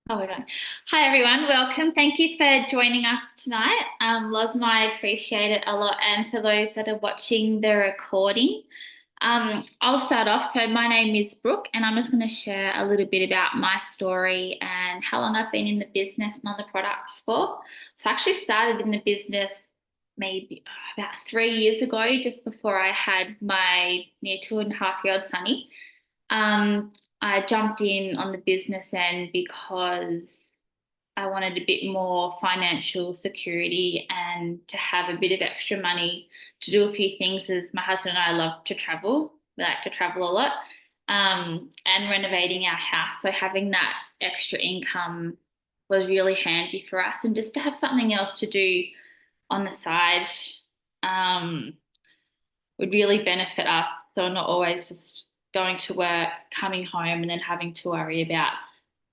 Oh, we're going. Hi, everyone. Welcome. Thank you for joining us tonight. Loz and I appreciate it a lot. And for those that are watching the recording, I'll start off. So, my name is Brooke, and I'm just going to share a little bit about my story and how long I've been in the business and other products for. So, I actually started in the business maybe about 3 years ago, just before I had my near 2.5 year old Sonny. Um, I jumped in on the business end because I wanted a bit more financial security and to have a bit of extra money to do a few things as my husband and I love to travel. We like to travel a lot. And renovating our house. So having that extra income was really handy for us and just to have something else to do on the side um, would really benefit us. So not always just going to work, coming home, and then having to worry about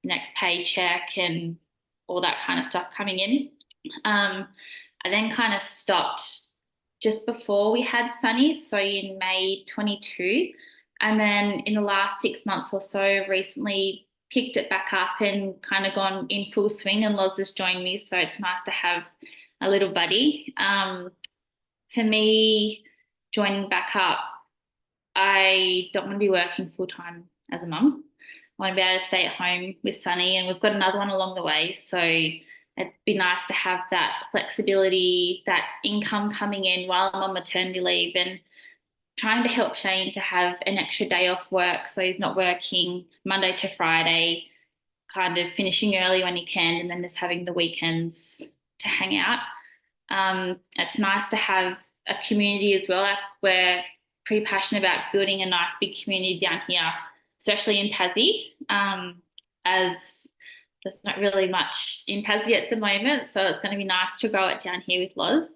the next paycheck and all that kind of stuff coming in. I then kind of stopped just before we had Sunny, so in May 22. And then in the last 6 months or so, recently picked it back up and kind of gone in full swing, and Loz has joined me. So it's nice to have a little buddy. For me, joining back up, I don't want to be working full time as a mum. I want to be able to stay at home with Sunny, and we've got another one along the way. So it'd be nice to have that flexibility, that income coming in while I'm on maternity leave, and trying to help Shane to have an extra day off work so he's not working Monday to Friday, kind of finishing early when he can, and then just having the weekends to hang out. It's nice to have a community as well. Like we're pretty passionate about building a nice big community down here, especially in Tassie, as there's not really much in Tassie at the moment. So it's going to be nice to grow it down here with Loz.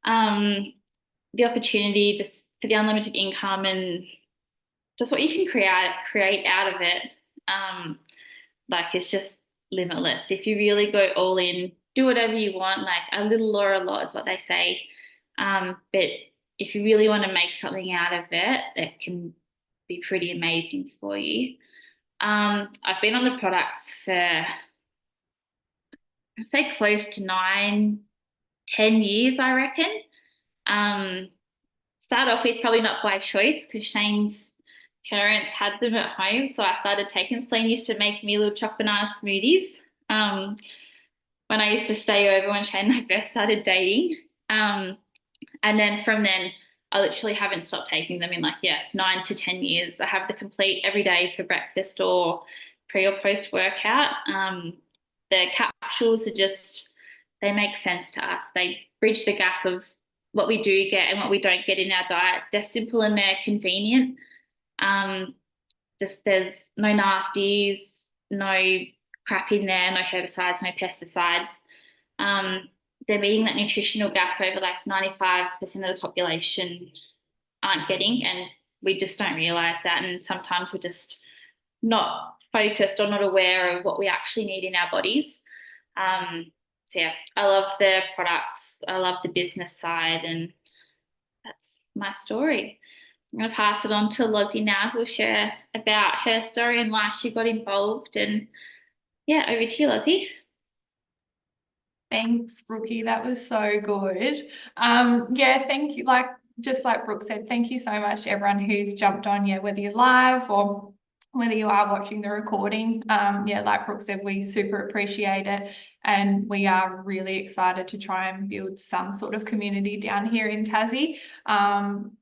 Um, the opportunity just for the unlimited income and just what you can create out of it, like it's just limitless. If you really go all in, do whatever you want, like a little or a lot is what they say. But if you really want to make something out of it, it can be pretty amazing for you. I've been on the products for I'd say close to 9, 10 years, I reckon. Um, Start off with probably not by choice because Shane's parents had them at home, so I started taking them. Celine used to make me little choc banana smoothies um, when I used to stay over when Shane and I first started dating. And then from then, I literally haven't stopped taking them in like, yeah, 9 to 10 years. I have the complete every day for breakfast or pre or post workout. The capsules are just, they make sense to us. They bridge the gap of what we do get and what we don't get in our diet. They're simple and they're convenient. Um, just there's no nasties, no crap in there, no herbicides, no pesticides. Um, they're meeting that nutritional gap over like 95% of the population aren't getting, and we just don't realize that. And sometimes we're just not focused or not aware of what we actually need in our bodies. So yeah, I love the products, I love the business side, and that's my story. I'm going to pass it on to Lozzie now, who'll share about her story and why she got involved. And yeah, over to you, Lozzie. Thanks, Brookie. That was so good. Yeah, thank you. Just like Brooke said, thank you so much to everyone who's jumped on, yeah, whether you're live or whether you are watching the recording. Yeah, like Brooke said, we super appreciate it. And we are really excited to try and build some sort of community down here in Tassie,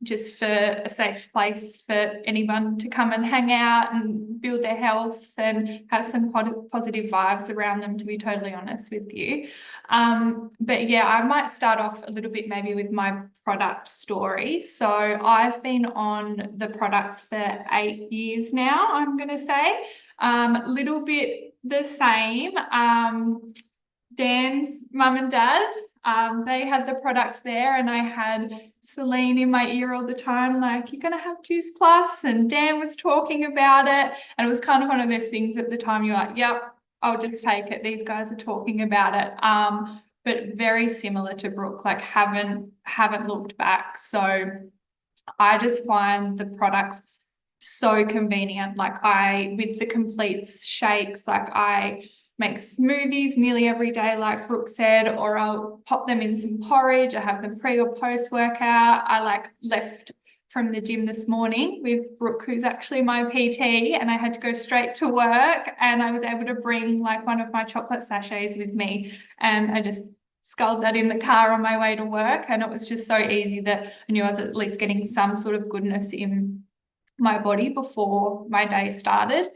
just for a safe place for anyone to come and hang out and build their health and have some positive vibes around them, to be totally honest with you. But yeah, I might start off a little bit maybe with my product story. So I've been on the products for 8 years now, I'm going to say. Little bit the same. Dan's mum and dad, they had the products there, and I had Celine in my ear all the time, like, you're going to have Juice Plus, and Dan was talking about it. And it was kind of one of those things at the time you're like, yep, I'll just take it. These guys are talking about it. But very similar to Brooke, like haven't looked back. So I just find the products so convenient. Like with the complete shakes, like I make smoothies nearly every day, like Brooke said, or I'll pop them in some porridge. I have them pre or post workout. I like left from the gym this morning with Brooke, who's actually my PT, and I had to go straight to work, and I was able to bring like one of my chocolate sachets with me, and I just sculled that in the car on my way to work, and it was just so easy that I knew I was at least getting some sort of goodness in my body before my day started.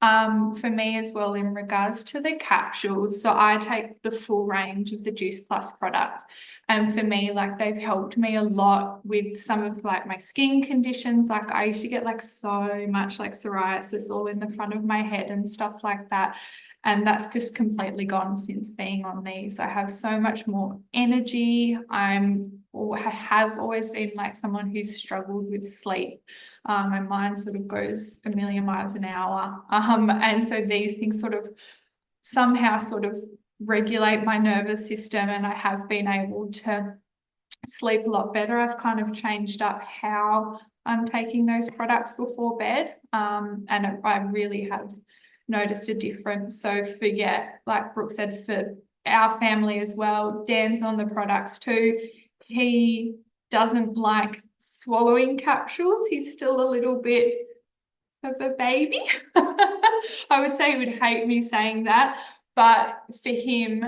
For me as well, in regards to the capsules, so I take the full range of the Juice Plus products, and for me, like, they've helped me a lot with some of like my skin conditions. Like, I used to get like so much like psoriasis all in the front of my head and stuff like that, and that's just completely gone since being on these. I have so much more energy. I have always been like someone who's struggled with sleep. My mind sort of goes a million miles an hour. And so these things sort of somehow sort of regulate my nervous system, and I have been able to sleep a lot better. I've kind of changed up how I'm taking those products before bed. And I really have noticed a difference. So for, yeah, like Brooke said, for our family as well, Dan's on the products too. He doesn't like swallowing capsules. He's still a little bit of a baby. I would say he would hate me saying that, but for him,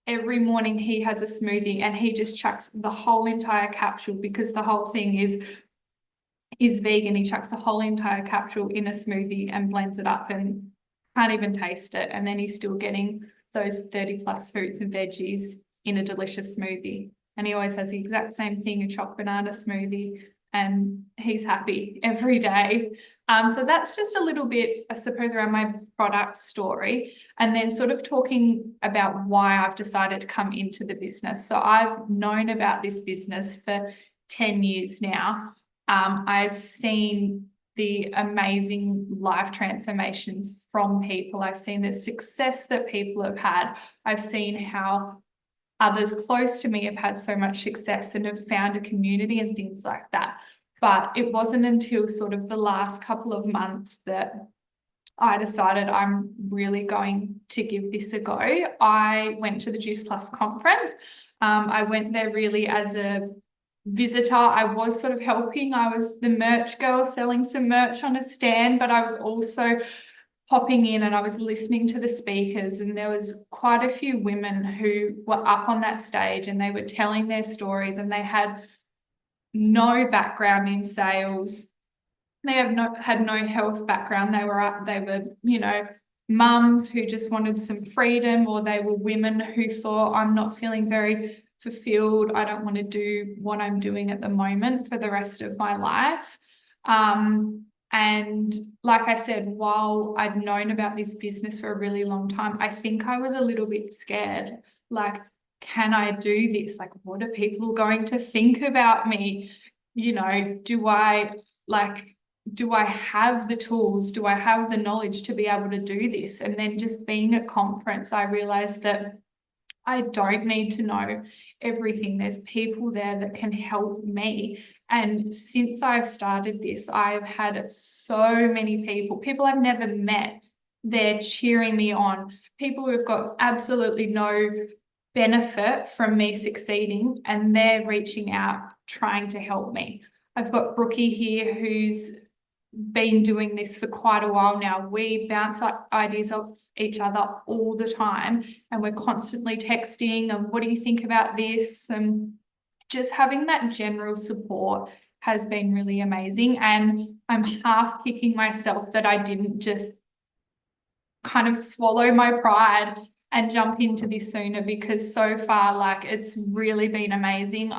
every morning he has a smoothie and he just chucks the whole entire capsule, because the whole thing is vegan. He chucks the whole entire capsule in a smoothie and blends it up and can't even taste it. And then he's still getting those 30 plus fruits and veggies in a delicious smoothie. And he always has the exact same thing, a choc banana smoothie, and he's happy every day. So that's just a little bit, I suppose, around my product story, and then sort of talking about why I've decided to come into the business. So I've known about this business for 10 years now. I've seen the amazing life transformations from people. I've seen the success that people have had. I've seen how others close to me have had so much success and have found a community and things like that. But it wasn't until sort of the last couple of months that I decided I'm really going to give this a go. I went to the Juice Plus conference. I went there really as a visitor. I was sort of helping. I was the merch girl selling some merch on a stand, but I was also popping in and I was listening to the speakers, and there was quite a few women who were up on that stage and they were telling their stories, and they had no background in sales. They had no health background. They were, you know, mums who just wanted some freedom, or they were women who thought, I'm not feeling very fulfilled. I don't want to do what I'm doing at the moment for the rest of my life. And like I said, while I'd known about this business for a really long time, I think I was a little bit scared. Like, can I do this? Like, what are people going to think about me? You know, do I have the tools? Do I have the knowledge to be able to do this? And then just being at conference, I realized that I don't need to know everything. There's people there that can help me. And since I've started this, I've had so many people I've never met, they're cheering me on. People who've got absolutely no benefit from me succeeding, and they're reaching out, trying to help me. I've got Brookie here who's been doing this for quite a while now. We bounce ideas off each other all the time, and we're constantly texting, and what do you think about this? And just having that general support has been really amazing. And I'm half kicking myself that I didn't just kind of swallow my pride and jump into this sooner, because so far, like, it's really been amazing.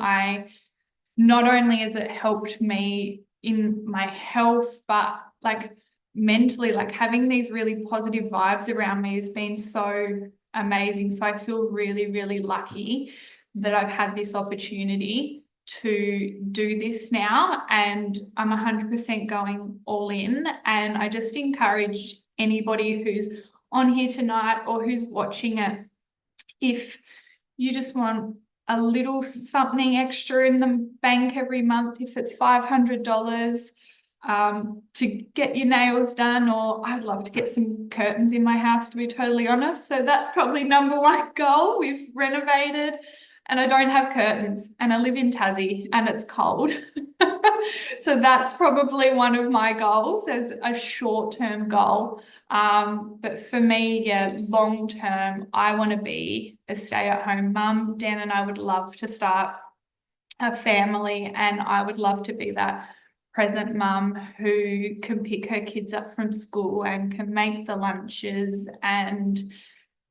Not only has it helped me in my health, but like mentally, like having these really positive vibes around me has been so amazing. So I feel really, really lucky that I've had this opportunity to do this now, and I'm 100% going all in. And I just encourage anybody who's on here tonight or who's watching it, if you just want a little something extra in the bank every month, if it's $500, to get your nails done, or I'd love to get some curtains in my house, to be totally honest. So that's probably number one goal. We've renovated and I don't have curtains, and I live in Tassie and it's cold. So that's probably one of my goals as a short-term goal. But for me, yeah, long term, I want to be a stay-at-home mum. Dan and I would love to start a family, and I would love to be that present mum who can pick her kids up from school and can make the lunches. And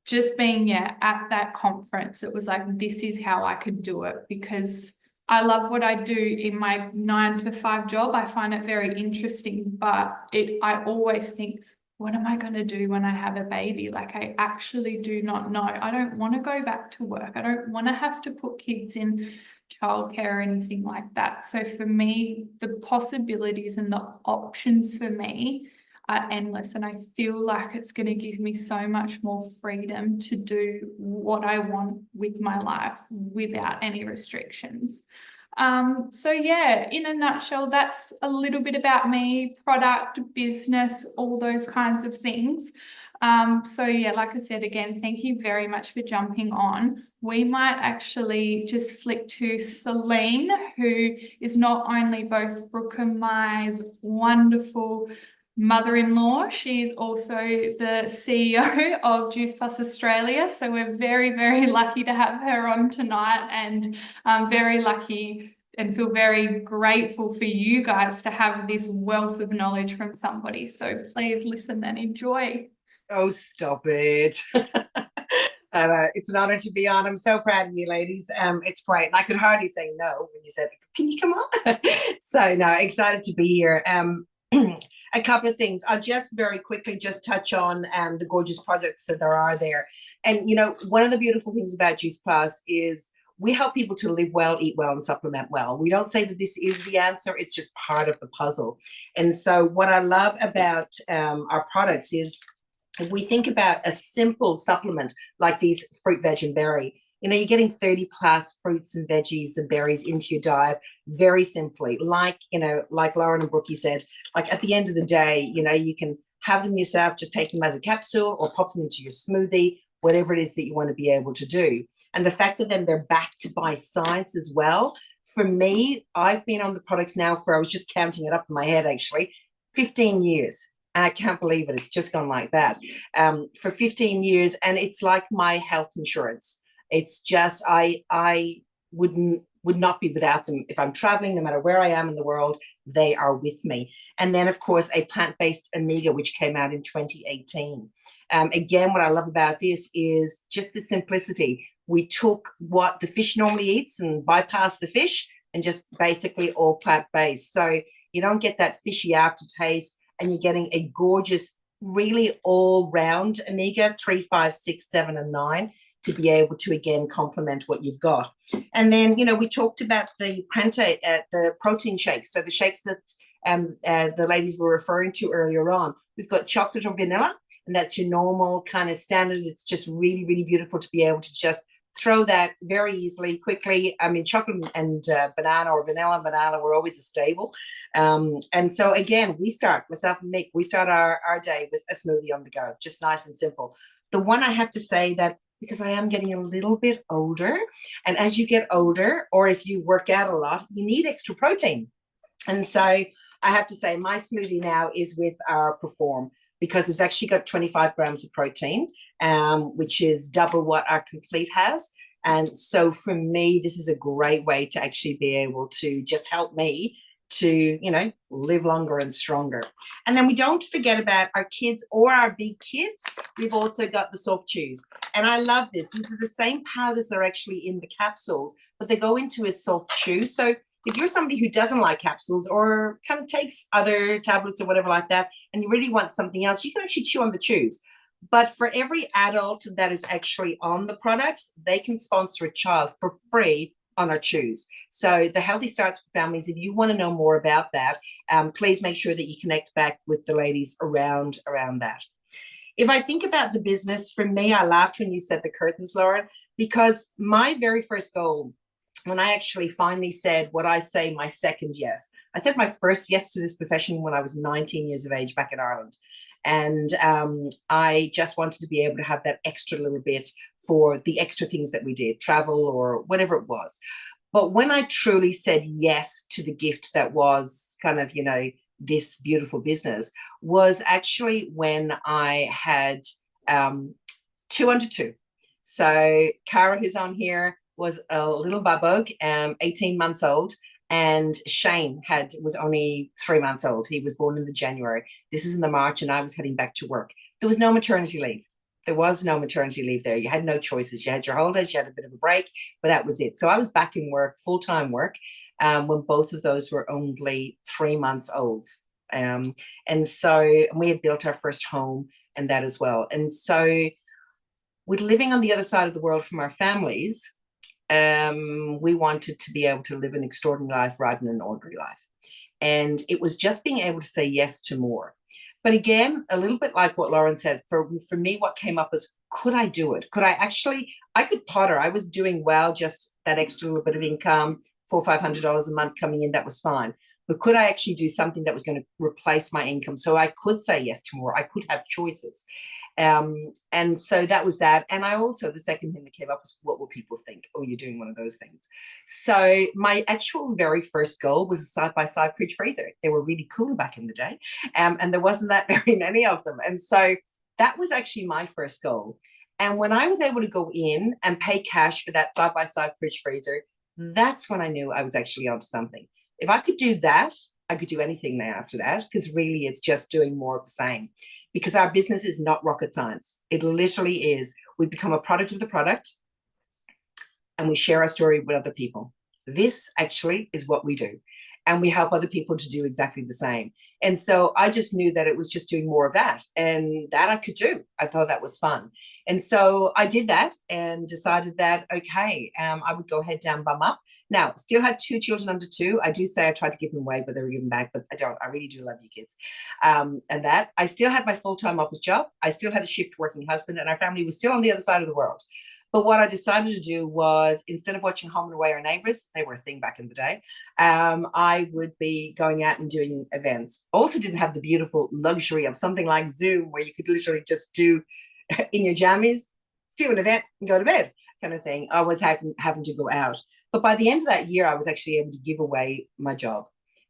just being, yeah, at that conference, it was like, this is how I could do it, because I love what I do in my 9 to 5 job. I find it very interesting, but I always think, what am I going to do when I have a baby? Like, I actually do not know. I don't want to go back to work. I don't want to have to put kids in childcare or anything like that. So for me, the possibilities and the options for me are endless, and I feel like it's going to give me so much more freedom to do what I want with my life without any restrictions. So yeah, in a nutshell, that's a little bit about me, product, business, all those kinds of things. So yeah, like I said, again, thank you very much for jumping on. We might actually just flick to Celine, who is not only both Brooke and Mai's wonderful mother-in-law, she's also the CEO of Juice Plus Australia. So we're very, very lucky to have her on tonight, and I'm very lucky and feel very grateful for you guys to have this wealth of knowledge from somebody. So please listen and enjoy. Oh, stop it. It's an honor to be on. I'm so proud of you, ladies. It's great. And I could hardly say no when you said, can you come on? So no, excited to be here. A couple of things. I'll just very quickly just touch on the gorgeous products that there are there. And, you know, one of the beautiful things about Juice Plus is we help people to live well, eat well, and supplement well. We don't say that this is the answer. It's just part of the puzzle. And so what I love about our products is we think about a simple supplement like these fruit, veg, and berry. You know, you're getting 30 plus fruits and veggies and berries into your diet very simply. Like, you know, like Lauren and Brookie said, like at the end of the day, you know, you can have them yourself, just take them as a capsule or pop them into your smoothie, whatever it is that you want to be able to do. And the fact that then they're backed by science as well. For me, I've been on the products now for, I was just counting it up in my head actually, 15 years. I can't believe it. It's just gone like that for 15 years. And it's like my health insurance. It's just, I would not be without them. If I'm traveling, no matter where I am in the world, they are with me. And then, of course, a plant-based omega, which came out in 2018. Again, what I love about this is just the simplicity. We took what the fish normally eats and bypassed the fish and just basically all plant-based. So you don't get that fishy aftertaste, and you're getting a gorgeous, really all-round omega 3, 5, 6, 7, and 9 to be able to, again, complement what you've got. And then, you know, we talked about the protein shakes. So the shakes that the ladies were referring to earlier on. We've got chocolate or vanilla, and that's your normal kind of standard. It's just really, really beautiful to be able to just throw that very easily, quickly. I mean, chocolate and banana or vanilla and banana were always a staple. And so again, myself and Mick, we start our day with a smoothie on the go, just nice and simple. The one I have to say that, because I am getting a little bit older, and as you get older, or if you work out a lot, you need extra protein. And so I have to say my smoothie now is with our Perform, because it's actually got 25 grams of protein, which is double what our Complete has. And so for me, this is a great way to actually be able to just help me to, you know, live longer and stronger. And then we don't forget about our kids or our big kids. We've also got the soft chews. And I love this. These are the same powders that are actually in the capsules, but they go into a soft chew. So if you're somebody who doesn't like capsules or kind of takes other tablets or whatever like that, and you really want something else, you can actually chew on the chews. But for every adult that is actually on the products, they can sponsor a child for free on our chews. So the Healthy Starts for Families, if you want to know more about that, please make sure that you connect back with the ladies around that. If I think about the business, for me, I laughed when you said the curtains, Lauren, because my very first goal when I actually finally said what I say my second yes. I said my first yes to this profession when I was 19 years of age back in Ireland. And I just wanted to be able to have that extra little bit for the extra things that we did, travel or whatever it was. But when I truly said yes to the gift that was kind of, this beautiful business, was actually when I had 2 under 2. So Cara, who's on here, was a little babok, 18 months old, and Shane was only 3 months old. He was born in the January. This is in the March, and I was heading back to work. There was no maternity leave. There was no maternity leave there. You had no choices. You had your holidays, you had a bit of a break, but that was it. So I was back in work, full-time work, when both of those were only 3 months old. And so we had built our first home and that as well. And so with living on the other side of the world from our families, we wanted to be able to live an extraordinary life rather than an ordinary life. And it was just being able to say yes to more. But again, a little bit like what Lauren said, for me, what came up is, could I do it? I could potter. I was doing well, just that extra little bit of income, $400-500 a month coming in, that was fine. But could I actually do something that was going to replace my income so I could say yes to more? I could have choices. And so that was that. And I also, the second thing that came up was, what will people think? Oh, you're doing one of those things. So my actual very first goal was a side-by-side fridge freezer. They were really cool back in the day. And there wasn't that very many of them. And so that was actually my first goal. And when I was able to go in and pay cash for that side-by-side fridge freezer, that's when I knew I was actually onto something. If I could do that, I could do anything now after that, because really it's just doing more of the same. Because our business is not rocket science. It literally is. We become a product of the product and we share our story with other people. This actually is what we do. And we help other people to do exactly the same. And so I just knew that it was just doing more of that, and that I could do. I thought that was fun. And so I did that and decided that, okay, I would go head down, bum up. Now, still had 2 children under 2. I do say I tried to give them away, but they were given back, but I don't. I really do love you kids. And that I still had my full-time office job. I still had a shift working husband, and our family was still on the other side of the world. But what I decided to do was, instead of watching Home and Away or Neighbours, they were a thing back in the day, I would be going out and doing events. Also didn't have the beautiful luxury of something like Zoom, where you could literally just do in your jammies, do an event and go to bed kind of thing. I was having to go out. But by the end of that year, I was actually able to give away my job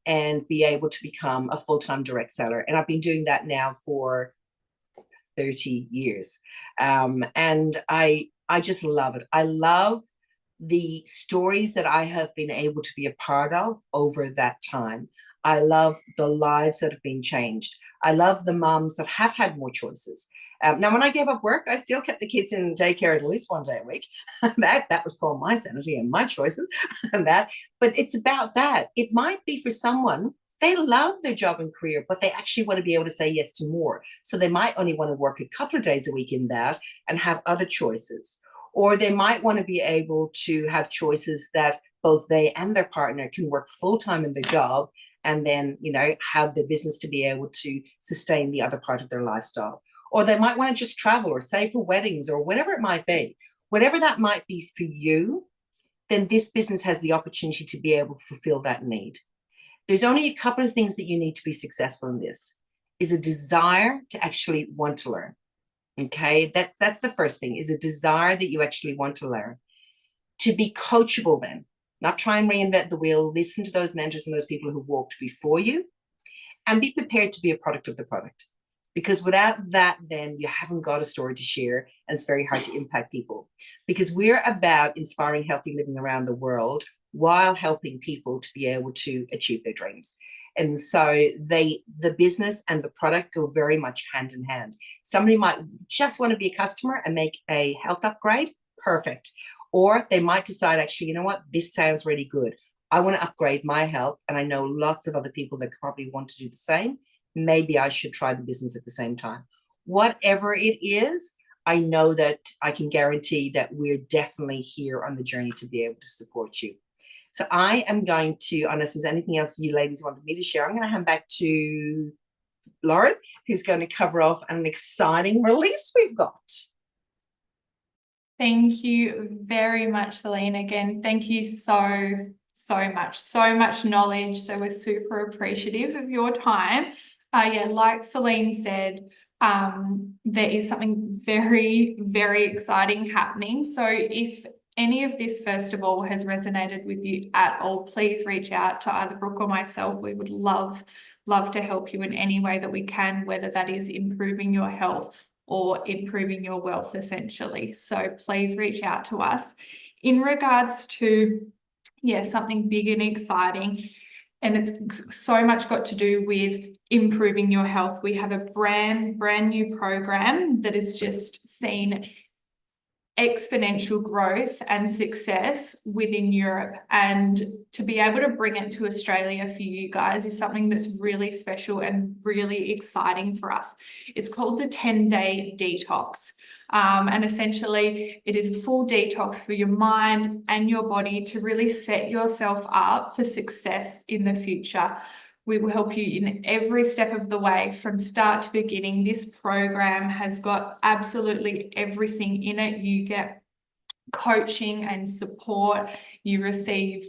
and be able to become a full-time direct seller. And I've been doing that now for 30 years. And I just love it. I love the stories that I have been able to be a part of over that time. I love the lives that have been changed. I love the moms that have had more choices. Now, when I gave up work, I still kept the kids in daycare at least one day a week. that was called my sanity and my choices and that. But it's about that. It might be for someone, they love their job and career, but they actually want to be able to say yes to more. So they might only want to work a couple of days a week in that and have other choices. Or they might want to be able to have choices that both they and their partner can work full-time in their job and then, have the business to be able to sustain the other part of their lifestyle. Or they might want to just travel or save for weddings or whatever it might be. Whatever that might be for you, then this business has the opportunity to be able to fulfill that need. There's only a couple of things that you need to be successful in this, is a desire to actually want to learn. Okay, that's the first thing, is a desire that you actually want to learn. To be coachable then, not try and reinvent the wheel, listen to those mentors and those people who walked before you, and be prepared to be a product of the product. Because without that, then you haven't got a story to share, and it's very hard to impact people. Because we're about inspiring healthy living around the world while helping people to be able to achieve their dreams. And so the business and the product go very much hand in hand. Somebody might just want to be a customer and make a health upgrade, perfect. Or they might decide, actually, you know what, this sounds really good. I want to upgrade my health, and I know lots of other people that probably want to do the same. Maybe I should try the business at the same time. Whatever it is, I know that I can guarantee that we're definitely here on the journey to be able to support you. So I am going to, unless there's anything else you ladies wanted me to share, I'm going to hand back to Lauren, who's going to cover off an exciting release we've got. Thank you very much, Celine. Again, thank you so much knowledge. So we're super appreciative of your time. Yeah, like Celine said, there is something very, very exciting happening. So if any of this, first of all, has resonated with you at all, please reach out to either Brooke or myself. We would love to help you in any way that we can, whether that is improving your health or improving your wealth, essentially. So please reach out to us. In regards to, yeah, something big and exciting, and it's so much got to do with improving your health. We have a brand new program that has just seen exponential growth and success within Europe, and to be able to bring it to Australia for you guys is something that's really special and really exciting for us. It's called the 10-day detox. And essentially it is a full detox for your mind and your body to really set yourself up for success in the future. We will help you in every step of the way from start to beginning. This program has got absolutely everything in it. You get coaching and support. You receive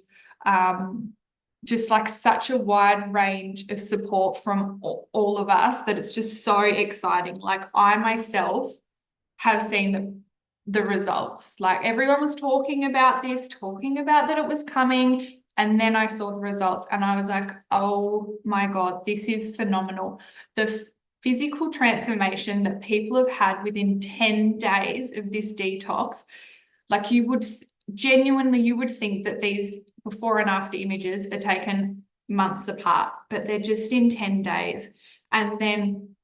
just like such a wide range of support from all of us that it's just so exciting. Like I myself have seen the results. Like everyone was talking about this, talking about that it was coming. And then I saw the results and I was like, oh my God, this is phenomenal. The physical transformation that people have had within 10 days of this detox, like you would think that these before and after images are taken months apart, but they're just in 10 days. And then,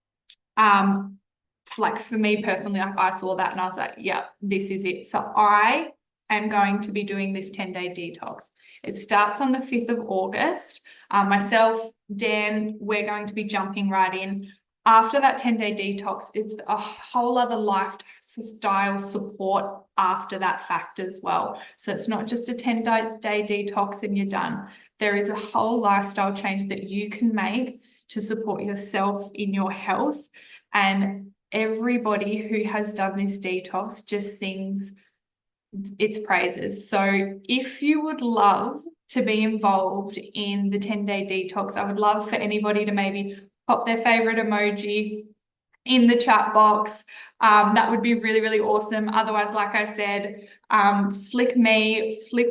like for me personally, like I saw that and I was like, yeah, this is it. So I am going to be doing this 10-day detox. It starts on the 5th of August. Myself, Dan, we're going to be jumping right in. After that 10-day detox, it's a whole other lifestyle support after that fact as well. So it's not just a 10-day detox and you're done. There is a whole lifestyle change that you can make to support yourself in your health. And everybody who has done this detox just sings its praises. So if you would love to be involved in the 10-day detox, I would love for anybody to maybe pop their favorite emoji in the chat box. That would be really, really awesome. Otherwise, like I said, flick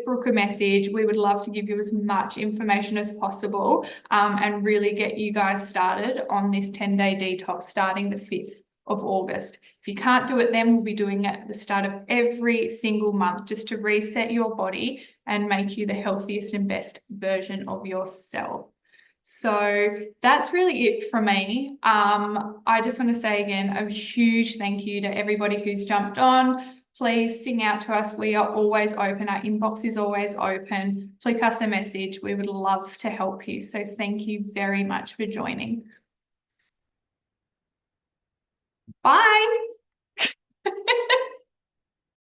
Brooke a message. We would love to give you as much information as possible, and really get you guys started on this 10-day detox starting the 5th of August. If you can't do it then, we'll be doing it at the start of every single month just to reset your body and make you the healthiest and best version of yourself. So that's really it from me. I just want to say again, a huge thank you to everybody who's jumped on. Please sing out to us. We are always open. Our inbox is always open. Flick us a message. We would love to help you. So thank you very much for joining. Bye.